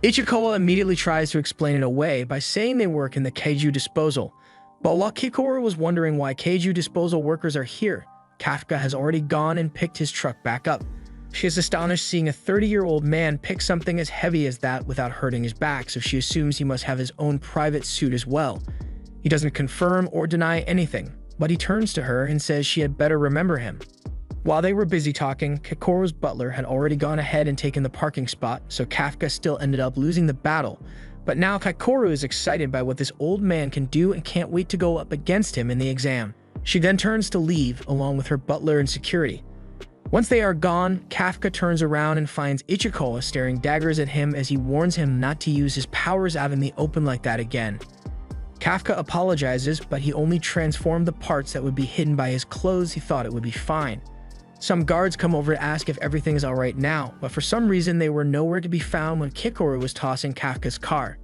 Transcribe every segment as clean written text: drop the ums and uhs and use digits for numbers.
Ichikawa immediately tries to explain it away by saying they work in the Kaiju disposal. But while Kikoru was wondering why Kaiju disposal workers are here, Kafka has already gone and picked his truck back up. She is astonished seeing a 30-year-old man pick something as heavy as that without hurting his back, so she assumes he must have his own private suit as well. He doesn't confirm or deny anything, but he turns to her and says she had better remember him. While they were busy talking, Kikoru's butler had already gone ahead and taken the parking spot, so Kafka still ended up losing the battle. But now Kikoru is excited by what this old man can do and can't wait to go up against him in the exam. She then turns to leave, along with her butler and security. Once they are gone, Kafka turns around and finds Ichikawa staring daggers at him as he warns him not to use his powers out in the open like that again. Kafka apologizes, but he only transformed the parts that would be hidden by his clothes. He thought it would be fine. Some guards come over to ask if everything is alright now, but for some reason they were nowhere to be found when Kikoru was tossing Kafka's car.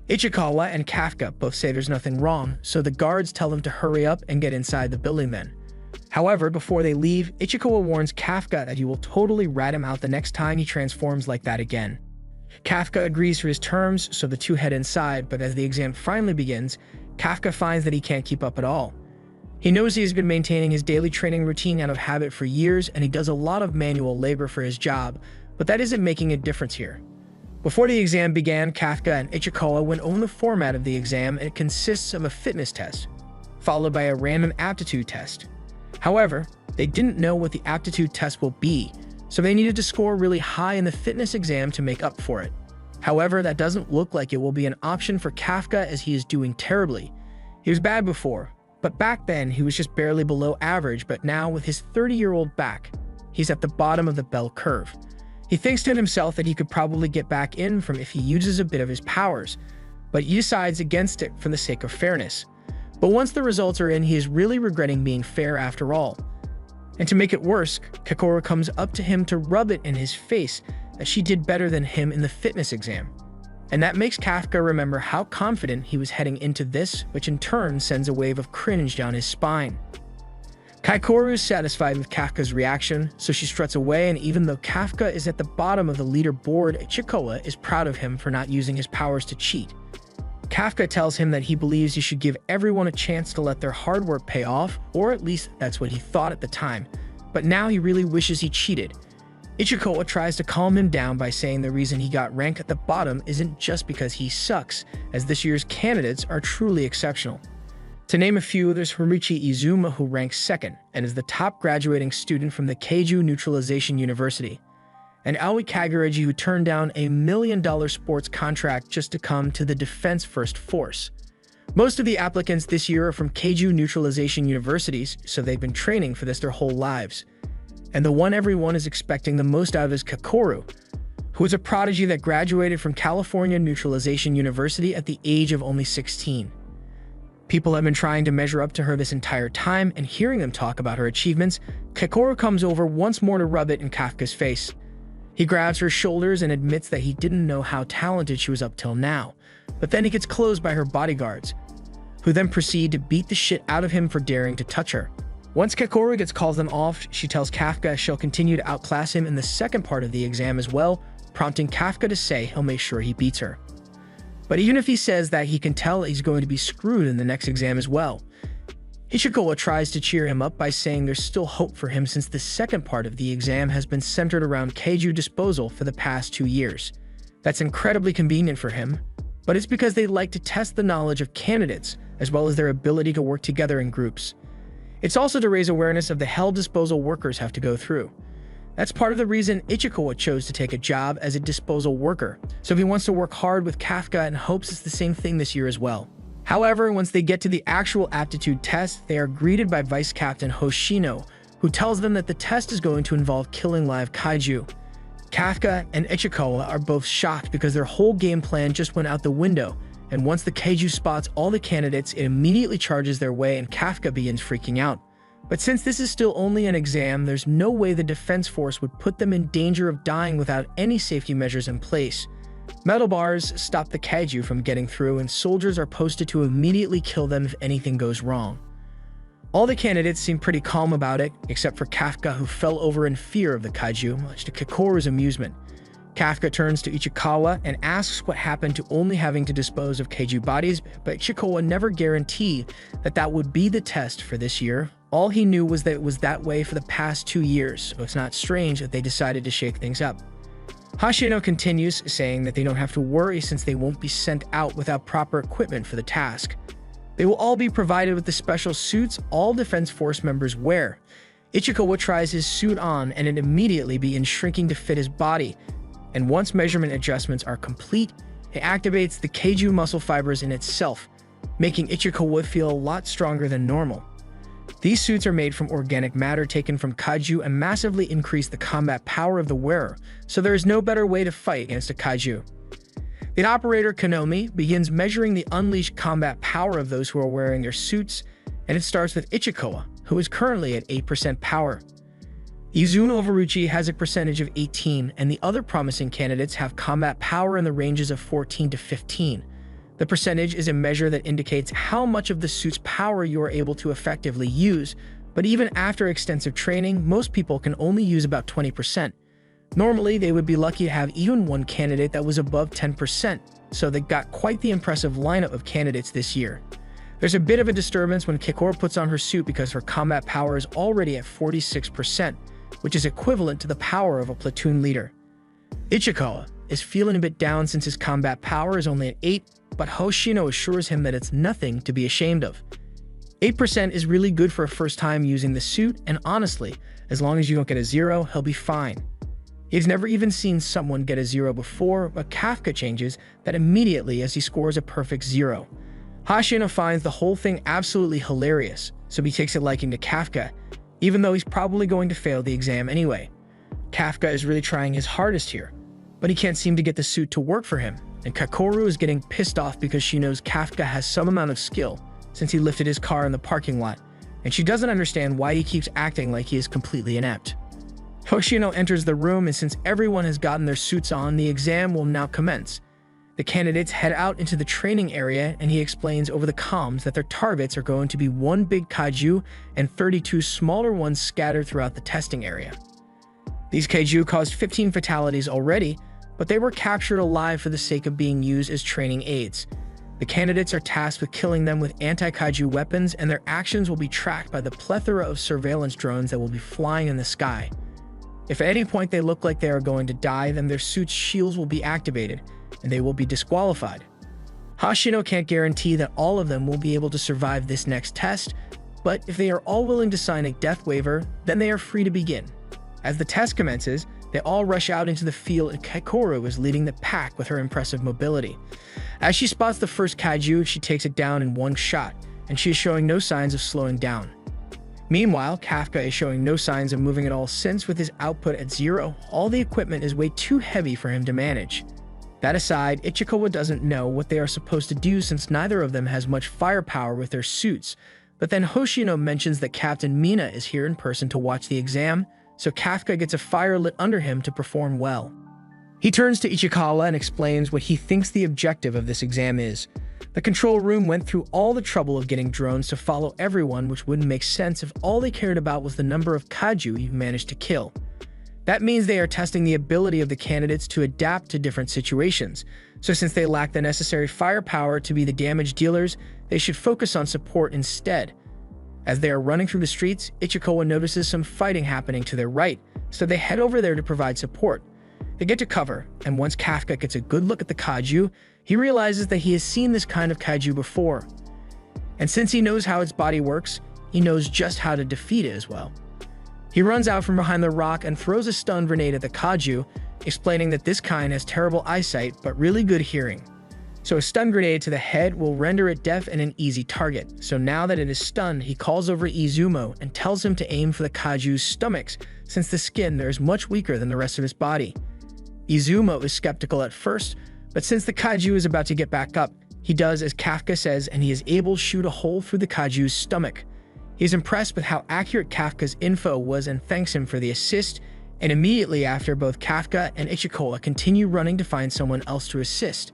Ichikawa and Kafka both say there's nothing wrong, so the guards tell them to hurry up and get inside the building then. However, before they leave, Ichikawa warns Kafka that he will totally rat him out the next time he transforms like that again. Kafka agrees to his terms, so the two head inside, but as the exam finally begins, Kafka finds that he can't keep up at all. He knows he has been maintaining his daily training routine out of habit for years, and he does a lot of manual labor for his job, but that isn't making a difference here. Before the exam began, Kafka and Ichikawa went over the format of the exam, and it consists of a fitness test, followed by a random aptitude test. However, they didn't know what the aptitude test will be, so they needed to score really high in the fitness exam to make up for it. However, that doesn't look like it will be an option for Kafka as he is doing terribly. He was bad before, but back then he was just barely below average, but now with his 30-year-old back, he's at the bottom of the bell curve. He thinks to himself that he could probably get back in from if he uses a bit of his powers, but he decides against it for the sake of fairness. But once the results are in, he is really regretting being fair after all. And to make it worse, Kikoru comes up to him to rub it in his face that she did better than him in the fitness exam. And that makes Kafka remember how confident he was heading into this, which in turn sends a wave of cringe down his spine. Kikoru is satisfied with Kafka's reaction, so she struts away, and even though Kafka is at the bottom of the leaderboard, Ichikawa is proud of him for not using his powers to cheat. Kafka tells him that he believes he should give everyone a chance to let their hard work pay off, or at least that's what he thought at the time, but now he really wishes he cheated. Ichikawa tries to calm him down by saying the reason he got ranked at the bottom isn't just because he sucks, as this year's candidates are truly exceptional. To name a few, there's Horichi Izuma, who ranks second and is the top graduating student from the Kaiju Neutralization University, and Aoi Kaguraji, who turned down a $1 million sports contract just to come to the Defense First Force. Most of the applicants this year are from Kaiju Neutralization Universities, so they've been training for this their whole lives. And the one everyone is expecting the most out of is Kikoru, who is a prodigy that graduated from California Neutralization University at the age of only 16. People have been trying to measure up to her this entire time, and hearing them talk about her achievements, Kikoru comes over once more to rub it in Kafka's face. He grabs her shoulders and admits that he didn't know how talented she was up till now, but then he gets closed by her bodyguards, who then proceed to beat the shit out of him for daring to touch her. Once Kikoru calls them off, she tells Kafka she'll continue to outclass him in the second part of the exam as well, prompting Kafka to say he'll make sure he beats her. But even if he says that, he can tell he's going to be screwed in the next exam as well. Ichikawa tries to cheer him up by saying there's still hope for him since the second part of the exam has been centered around Kaiju disposal for the past 2 years. That's incredibly convenient for him, but it's because they like to test the knowledge of candidates as well as their ability to work together in groups. It's also to raise awareness of the hell disposal workers have to go through. That's part of the reason Ichikawa chose to take a job as a disposal worker, so he wants to work hard with Kafka and hopes it's the same thing this year as well. However, once they get to the actual aptitude test, they are greeted by Vice Captain Hoshino, who tells them that the test is going to involve killing live kaiju. Kafka and Ichikawa are both shocked because their whole game plan just went out the window, and once the kaiju spots all the candidates, it immediately charges their way and Kafka begins freaking out. But since this is still only an exam, there's no way the defense force would put them in danger of dying without any safety measures in place. Metal bars stop the kaiju from getting through, and soldiers are posted to immediately kill them if anything goes wrong. All the candidates seem pretty calm about it, except for Kafka, who fell over in fear of the kaiju, much to Kikoru's amusement. Kafka turns to Ichikawa and asks what happened to only having to dispose of Kaiju bodies, but Ichikawa never guaranteed that that would be the test for this year. All he knew was that it was that way for the past 2 years, so it's not strange that they decided to shake things up. Hoshino continues, saying that they don't have to worry since they won't be sent out without proper equipment for the task. They will all be provided with the special suits all Defense Force members wear. Ichikawa tries his suit on and it immediately begins shrinking to fit his body, and once measurement adjustments are complete, it activates the Kaiju muscle fibers in itself, making Ichikawa feel a lot stronger than normal. These suits are made from organic matter taken from Kaiju and massively increase the combat power of the wearer, so there is no better way to fight against a Kaiju. The operator Konomi begins measuring the unleashed combat power of those who are wearing their suits, and it starts with Ichikawa, who is currently at 8% power. Izuno Overuchi has a percentage of 18, and the other promising candidates have combat power in the ranges of 14 to 15. The percentage is a measure that indicates how much of the suit's power you are able to effectively use, but even after extensive training, most people can only use about 20%. Normally, they would be lucky to have even one candidate that was above 10%, so they got quite the impressive lineup of candidates this year. There's a bit of a disturbance when Kikora puts on her suit because her combat power is already at 46%, which is equivalent to the power of a platoon leader. Ichikawa is feeling a bit down since his combat power is only at 8, but Hoshino assures him that it's nothing to be ashamed of. 8% is really good for a first time using the suit, and honestly, as long as you don't get a 0, he'll be fine. He's never even seen someone get a 0 before, but Kafka changes that immediately as he scores a perfect 0. Hoshino finds the whole thing absolutely hilarious, so he takes a liking to Kafka, even though he's probably going to fail the exam anyway. Kafka is really trying his hardest here, but he can't seem to get the suit to work for him, and Kakoru is getting pissed off because she knows Kafka has some amount of skill since he lifted his car in the parking lot, and she doesn't understand why he keeps acting like he is completely inept. Hoshino enters the room, and since everyone has gotten their suits on, the exam will now commence. The candidates head out into the training area, and he explains over the comms that their targets are going to be one big Kaiju and 32 smaller ones scattered throughout the testing area. These Kaiju caused 15 fatalities already, but they were captured alive for the sake of being used as training aids. The candidates are tasked with killing them with anti-Kaiju weapons, and their actions will be tracked by the plethora of surveillance drones that will be flying in the sky. If at any point they look like they are going to die, then their suits' shields will be activated, and they will be disqualified. Hoshino can't guarantee that all of them will be able to survive this next test, but if they are all willing to sign a death waiver, then they are free to begin. As the test commences, they all rush out into the field, and Kakoru is leading the pack with her impressive mobility. As she spots the first Kaiju, she takes it down in one shot, and she is showing no signs of slowing down. Meanwhile, Kafka is showing no signs of moving at all since with his output at 0, all the equipment is way too heavy for him to manage. That aside, Ichikawa doesn't know what they are supposed to do since neither of them has much firepower with their suits, but then Hoshino mentions that Captain Mina is here in person to watch the exam, so Kafka gets a fire lit under him to perform well. He turns to Ichikawa and explains what he thinks the objective of this exam is. The control room went through all the trouble of getting drones to follow everyone, which wouldn't make sense if all they cared about was the number of Kaiju you managed to kill. That means they are testing the ability of the candidates to adapt to different situations, so since they lack the necessary firepower to be the damage dealers, they should focus on support instead. As they are running through the streets, Ichikawa notices some fighting happening to their right, so they head over there to provide support. They get to cover, and once Kafka gets a good look at the Kaiju, he realizes that he has seen this kind of Kaiju before. And since he knows how its body works, he knows just how to defeat it as well. He runs out from behind the rock and throws a stun grenade at the Kaiju, explaining that this kind has terrible eyesight but really good hearing. So a stun grenade to the head will render it deaf and an easy target. So now that it is stunned, he calls over Izumo and tells him to aim for the Kaiju's stomachs, since the skin there is much weaker than the rest of his body. Izumo is skeptical at first, but since the Kaiju is about to get back up, he does as Kafka says, and he is able to shoot a hole through the Kaiju's stomach. He is impressed with how accurate Kafka's info was and thanks him for the assist, and immediately after, both Kafka and Ichikawa continue running to find someone else to assist.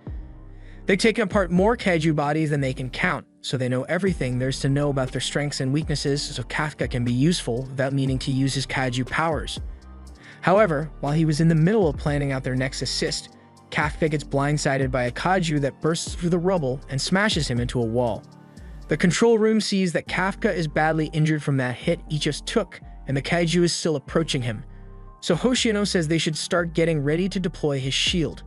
They take apart more Kaiju bodies than they can count, so they know everything there is to know about their strengths and weaknesses, so Kafka can be useful without needing to use his Kaiju powers. However, while he was in the middle of planning out their next assist, Kafka gets blindsided by a kaiju that bursts through the rubble and smashes him into a wall. The control room sees that Kafka is badly injured from that hit he just took, and the kaiju is still approaching him. So Hoshino says they should start getting ready to deploy his shield.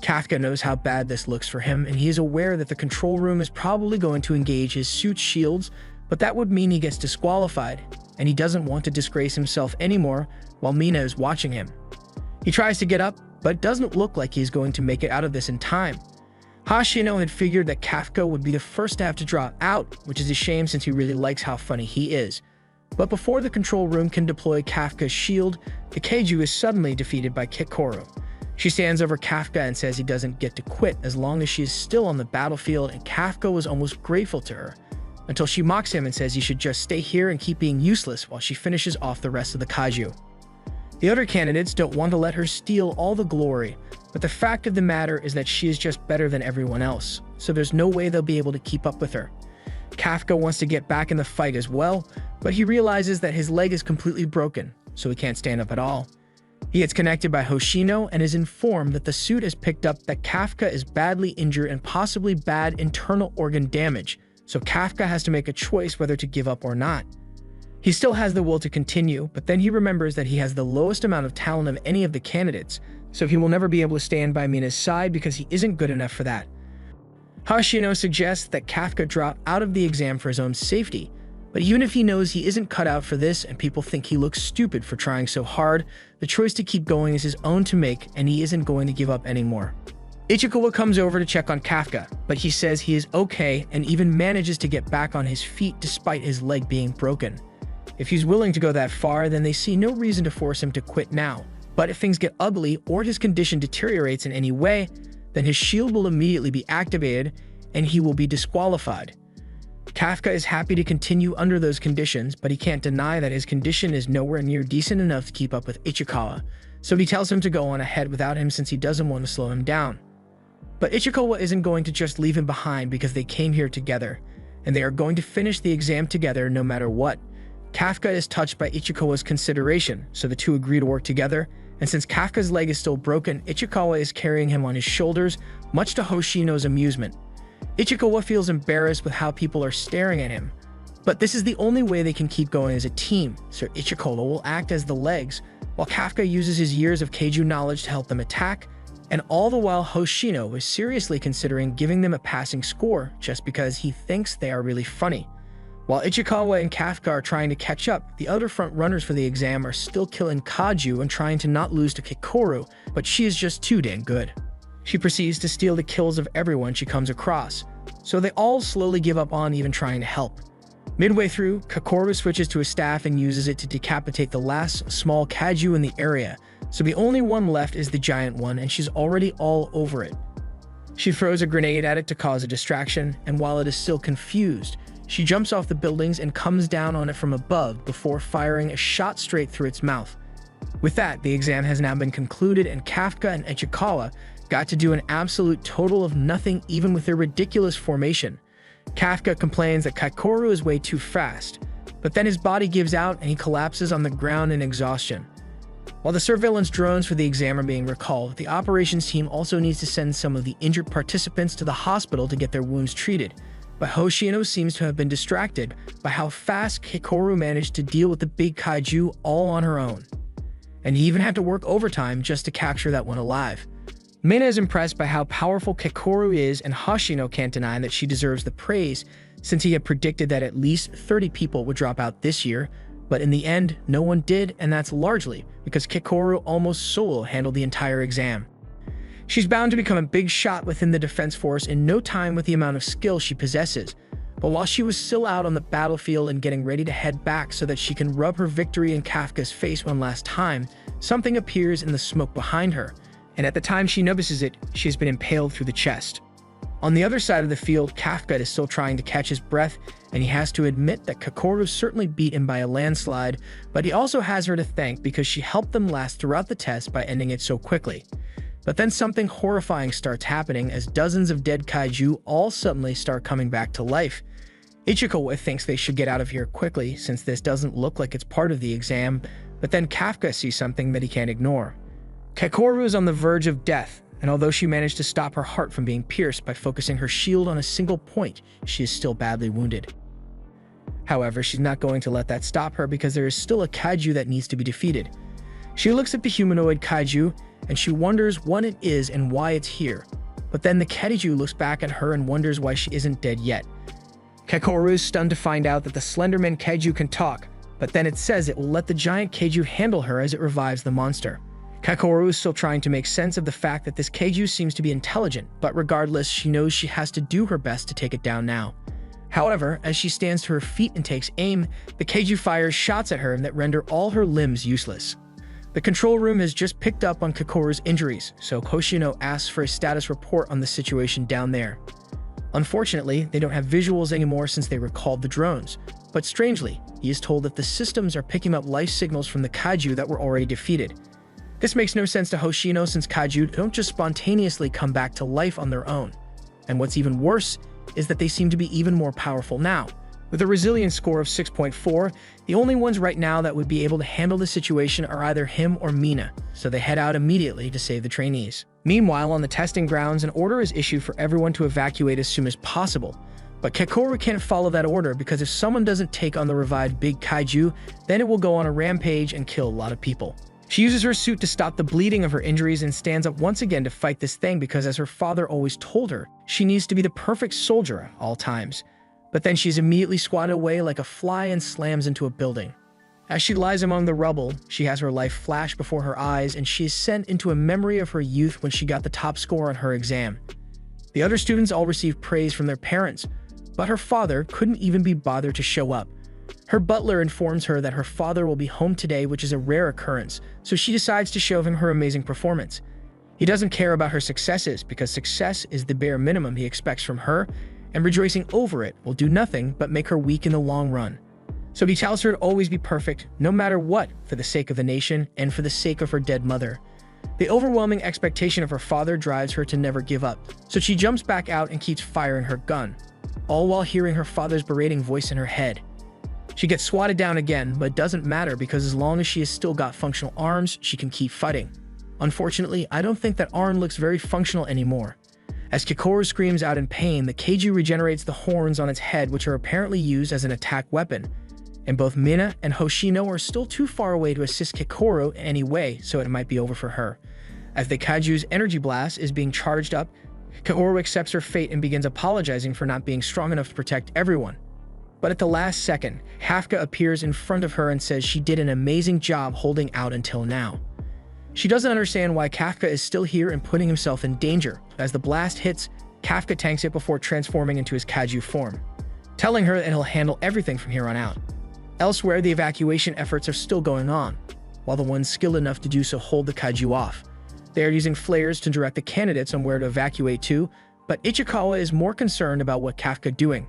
Kafka knows how bad this looks for him, and he is aware that the control room is probably going to engage his suit's shields, but that would mean he gets disqualified, and he doesn't want to disgrace himself anymore while Mina is watching him. He tries to get up, but it doesn't look like he's going to make it out of this in time. Hoshino had figured that Kafka would be the first to have to drop out, which is a shame since he really likes how funny he is. But before the control room can deploy Kafka's shield, the Kaiju is suddenly defeated by Kikoru. She stands over Kafka and says he doesn't get to quit as long as she is still on the battlefield, and Kafka was almost grateful to her, until she mocks him and says he should just stay here and keep being useless while she finishes off the rest of the Kaiju. The other candidates don't want to let her steal all the glory, but the fact of the matter is that she is just better than everyone else, so there's no way they'll be able to keep up with her. Kafka wants to get back in the fight as well, but he realizes that his leg is completely broken, so he can't stand up at all. He gets connected by Hoshino and is informed that the suit has picked up that Kafka is badly injured and possibly bad internal organ damage, so Kafka has to make a choice whether to give up or not. He still has the will to continue, but then he remembers that he has the lowest amount of talent of any of the candidates, so he will never be able to stand by Mina's side because he isn't good enough for that. Hoshino suggests that Kafka drop out of the exam for his own safety, but even if he knows he isn't cut out for this and people think he looks stupid for trying so hard, the choice to keep going is his own to make, and he isn't going to give up anymore. Ichikawa comes over to check on Kafka, but he says he is okay and even manages to get back on his feet despite his leg being broken. If he's willing to go that far, then they see no reason to force him to quit now. But if things get ugly or his condition deteriorates in any way, then his shield will immediately be activated and he will be disqualified. Kafka is happy to continue under those conditions, but he can't deny that his condition is nowhere near decent enough to keep up with Ichikawa, so he tells him to go on ahead without him since he doesn't want to slow him down. But Ichikawa isn't going to just leave him behind because they came here together, and they are going to finish the exam together no matter what. Kafka is touched by Ichikawa's consideration, so the two agree to work together, and since Kafka's leg is still broken, Ichikawa is carrying him on his shoulders, much to Hoshino's amusement. Ichikawa feels embarrassed with how people are staring at him, but this is the only way they can keep going as a team, so Ichikawa will act as the legs, while Kafka uses his years of Kaiju knowledge to help them attack, and all the while Hoshino is seriously considering giving them a passing score just because he thinks they are really funny. While Ichikawa and Kafka are trying to catch up, the other front runners for the exam are still killing Kaiju and trying to not lose to Kikoru, but she is just too damn good. She proceeds to steal the kills of everyone she comes across, so they all slowly give up on even trying to help. Midway through, Kikoru switches to a staff and uses it to decapitate the last small Kaiju in the area, so the only one left is the giant one and she's already all over it. She throws a grenade at it to cause a distraction, and while it is still confused, she jumps off the buildings and comes down on it from above before firing a shot straight through its mouth. With that, the exam has now been concluded and Kafka and Ichikawa got to do an absolute total of nothing even with their ridiculous formation. Kafka complains that Kikoru is way too fast, but then his body gives out and he collapses on the ground in exhaustion. While the surveillance drones for the exam are being recalled, the operations team also needs to send some of the injured participants to the hospital to get their wounds treated. But Hoshino seems to have been distracted by how fast Kikoru managed to deal with the big Kaiju all on her own. And he even had to work overtime just to capture that one alive. Mina is impressed by how powerful Kikoru is, and Hoshino can't deny that she deserves the praise since he had predicted that at least 30 people would drop out this year, but in the end, no one did, and that's largely because Kikoru almost solo handled the entire exam. She's bound to become a big shot within the defense force in no time with the amount of skill she possesses, but while she was still out on the battlefield and getting ready to head back so that she can rub her victory in Kafka's face one last time, something appears in the smoke behind her, and at the time she notices it, she has been impaled through the chest. On the other side of the field, Kafka is still trying to catch his breath, and he has to admit that Kikoru certainly beat him by a landslide, but he also has her to thank because she helped them last throughout the test by ending it so quickly. But then something horrifying starts happening as dozens of dead Kaiju all suddenly start coming back to life. Ichikawa thinks they should get out of here quickly since this doesn't look like it's part of the exam, But then Kafka sees something that he can't ignore. Kaikoru is on the verge of death, and although she managed to stop her heart from being pierced by focusing her shield on a single point, she is still badly wounded. However, she's not going to let that stop her because there is still a kaiju that needs to be defeated. She looks at the humanoid kaiju, and she wonders what it is and why it's here. But then the kaiju looks back at her and wonders why she isn't dead yet. Kaikoru is stunned to find out that the Slenderman kaiju can talk, but then it says it will let the giant kaiju handle her as it revives the monster. Kaikoru is still trying to make sense of the fact that this kaiju seems to be intelligent, but regardless, she knows she has to do her best to take it down now. However, as she stands to her feet and takes aim, the kaiju fires shots at her that render all her limbs useless. The control room has just picked up on Kaikoru's injuries, so Hoshino asks for a status report on the situation down there. Unfortunately, they don't have visuals anymore since they recalled the drones, but strangely, he is told that the systems are picking up life signals from the kaiju that were already defeated. This makes no sense to Hoshino since kaiju don't just spontaneously come back to life on their own. And what's even worse is that they seem to be even more powerful now. With a resilience score of 6.4, the only ones right now that would be able to handle the situation are either him or Mina, so they head out immediately to save the trainees. Meanwhile, on the testing grounds, an order is issued for everyone to evacuate as soon as possible. But Kaikoru can't follow that order because if someone doesn't take on the revived big kaiju, then it will go on a rampage and kill a lot of people. She uses her suit to stop the bleeding of her injuries and stands up once again to fight this thing because, as her father always told her, she needs to be the perfect soldier at all times. But then she's immediately swatted away like a fly and slams into a building. As she lies among the rubble, she has her life flash before her eyes and she is sent into a memory of her youth when she got the top score on her exam. The other students all receive praise from their parents, but her father couldn't even be bothered to show up. Her butler informs her that her father will be home today, which is a rare occurrence, so she decides to show him her amazing performance. He doesn't care about her successes because success is the bare minimum he expects from her, and rejoicing over it will do nothing but make her weak in the long run. So he tells her to always be perfect, no matter what, for the sake of the nation and for the sake of her dead mother. The overwhelming expectation of her father drives her to never give up, so she jumps back out and keeps firing her gun, all while hearing her father's berating voice in her head. She gets swatted down again, but it doesn't matter because as long as she has still got functional arms, she can keep fighting. Unfortunately, I don't think that arm looks very functional anymore. As Kaikoru screams out in pain, the kaiju regenerates the horns on its head, which are apparently used as an attack weapon. And both Mina and Hoshino are still too far away to assist Kaikoru in any way, so it might be over for her. As the kaiju's energy blast is being charged up, Kaikoru accepts her fate and begins apologizing for not being strong enough to protect everyone. But at the last second, Kafka appears in front of her and says she did an amazing job holding out until now. She doesn't understand why Kafka is still here and putting himself in danger. As the blast hits, Kafka tanks it before transforming into his kaiju form, telling her that he'll handle everything from here on out. Elsewhere, the evacuation efforts are still going on, while the ones skilled enough to do so hold the kaiju off. They are using flares to direct the candidates on where to evacuate to, but Ichikawa is more concerned about what Kafka doing.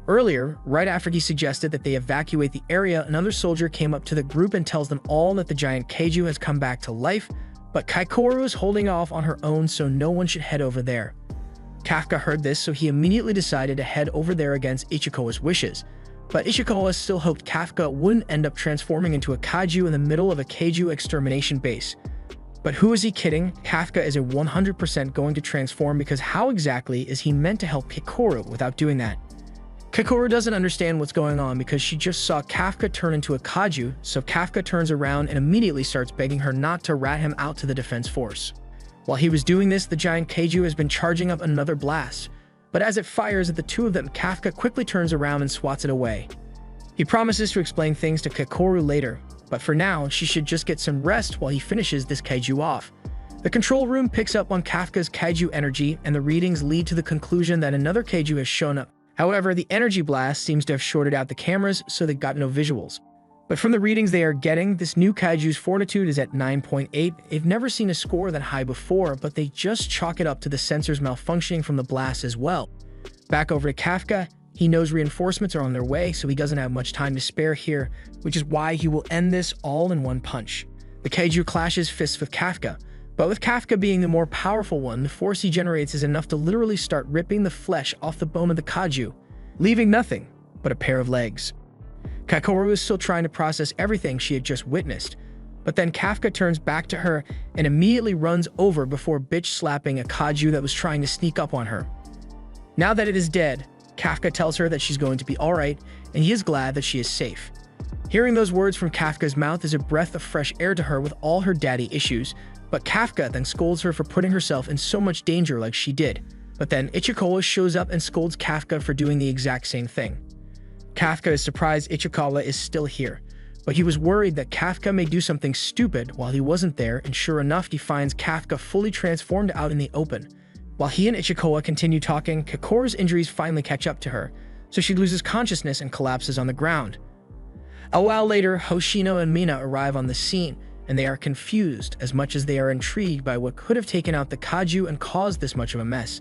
Earlier, right after he suggested that they evacuate the area, another soldier came up to the group and tells them all that the giant kaiju has come back to life, but Kaikoru is holding off on her own, so no one should head over there. Kafka heard this, so he immediately decided to head over there against Ichikawa's wishes. But Ichikawa still hoped Kafka wouldn't end up transforming into a kaiju in the middle of a kaiju extermination base. But who is he kidding? Kafka is 100% going to transform because how exactly is he meant to help Kaikoru without doing that? Kaikoru doesn't understand what's going on because she just saw Kafka turn into a kaiju, so Kafka turns around and immediately starts begging her not to rat him out to the defense force. While he was doing this, the giant kaiju has been charging up another blast, but as it fires at the two of them, Kafka quickly turns around and swats it away. He promises to explain things to Kaikoru later, but for now, she should just get some rest while he finishes this kaiju off. The control room picks up on Kafka's kaiju energy, and the readings lead to the conclusion that another kaiju has shown up. However, the energy blast seems to have shorted out the cameras, so they got no visuals. But from the readings they are getting, this new kaiju's fortitude is at 9.8. They've never seen a score that high before, but they just chalk it up to the sensors malfunctioning from the blast as well. Back over to Kafka, he knows reinforcements are on their way, so he doesn't have much time to spare here, which is why he will end this all in one punch. The kaiju clashes fists with Kafka, but with Kafka being the more powerful one, the force he generates is enough to literally start ripping the flesh off the bone of the kaiju, leaving nothing but a pair of legs. Kaikoru is still trying to process everything she had just witnessed, But then Kafka turns back to her and immediately runs over before bitch-slapping a Kaiju that was trying to sneak up on her. Now that it is dead, Kafka tells her that she's going to be alright, and he is glad that she is safe. Hearing those words from Kafka's mouth is a breath of fresh air to her with all her daddy issues, but Kafka then scolds her for putting herself in so much danger like she did. But then Ichikawa shows up and scolds Kafka for doing the exact same thing. Kafka is surprised Ichikawa is still here, but he was worried that Kafka may do something stupid while he wasn't there, and sure enough he finds Kafka fully transformed out in the open. While he and Ichikawa continue talking, Kikoru's injuries finally catch up to her, so she loses consciousness and collapses on the ground. A while later, Hoshino and Mina arrive on the scene, and they are confused as much as they are intrigued by what could have taken out the Kaiju and caused this much of a mess.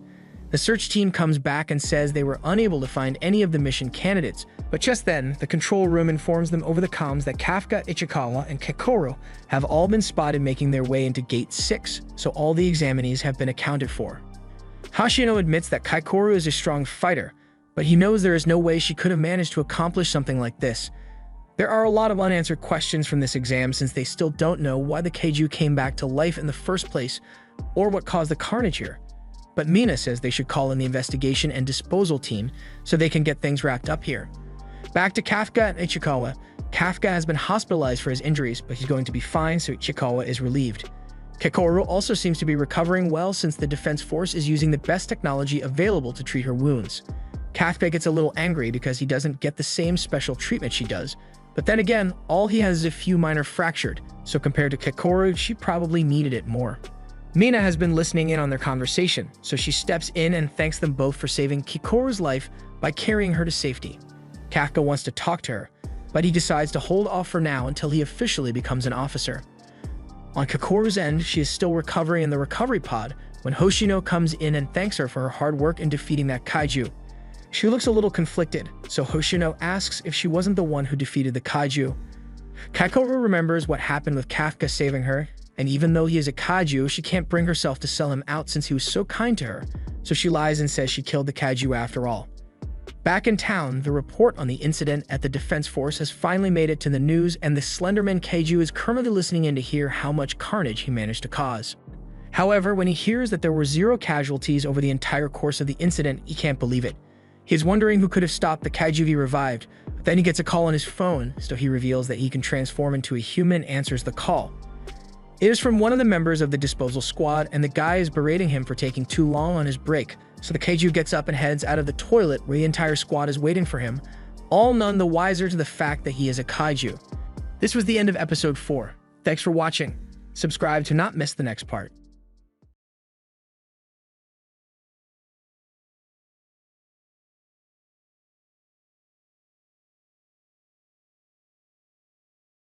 The search team comes back and says they were unable to find any of the mission candidates, but just then, the control room informs them over the comms that Kafka, Ichikawa, and Kikoru have all been spotted making their way into Gate 6, so all the examinees have been accounted for. Hoshino admits that Kikoru is a strong fighter, but he knows there is no way she could have managed to accomplish something like this. There are a lot of unanswered questions from this exam since they still don't know why the Kaiju came back to life in the first place or what caused the carnage here. But Mina says they should call in the investigation and disposal team so they can get things wrapped up here. Back to Kafka and Ichikawa. Kafka has been hospitalized for his injuries, but he's going to be fine, so Ichikawa is relieved. Kikoru also seems to be recovering well since the Defense Force is using the best technology available to treat her wounds. Kafka gets a little angry because he doesn't get the same special treatment she does, but then again, all he has is a few minor fractured, so compared to Kikoru, she probably needed it more. Mina has been listening in on their conversation, so she steps in and thanks them both for saving Kikoru's life by carrying her to safety. Kafka wants to talk to her, but he decides to hold off for now until he officially becomes an officer. On Kikoru's end, she is still recovering in the recovery pod when Hoshino comes in and thanks her for her hard work in defeating that Kaiju. She looks a little conflicted, so Hoshino asks if she wasn't the one who defeated the Kaiju. Kikoru remembers what happened with Kafka saving her, and even though he is a Kaiju, she can't bring herself to sell him out since he was so kind to her, so she lies and says she killed the Kaiju after all. Back in town, the report on the incident at the Defense Force has finally made it to the news, and the Slenderman Kaiju is currently listening in to hear how much carnage he managed to cause. However, when he hears that there were 0 casualties over the entire course of the incident, he can't believe it. He is wondering who could have stopped the Kaiju he revived, but then he gets a call on his phone, so he reveals that he can transform into a human and answers the call. It is from one of the members of the disposal squad, and the guy is berating him for taking too long on his break, so the Kaiju gets up and heads out of the toilet where the entire squad is waiting for him, all none the wiser to the fact that he is a Kaiju. This was the end of episode 4. Thanks for watching. Subscribe to not miss the next part.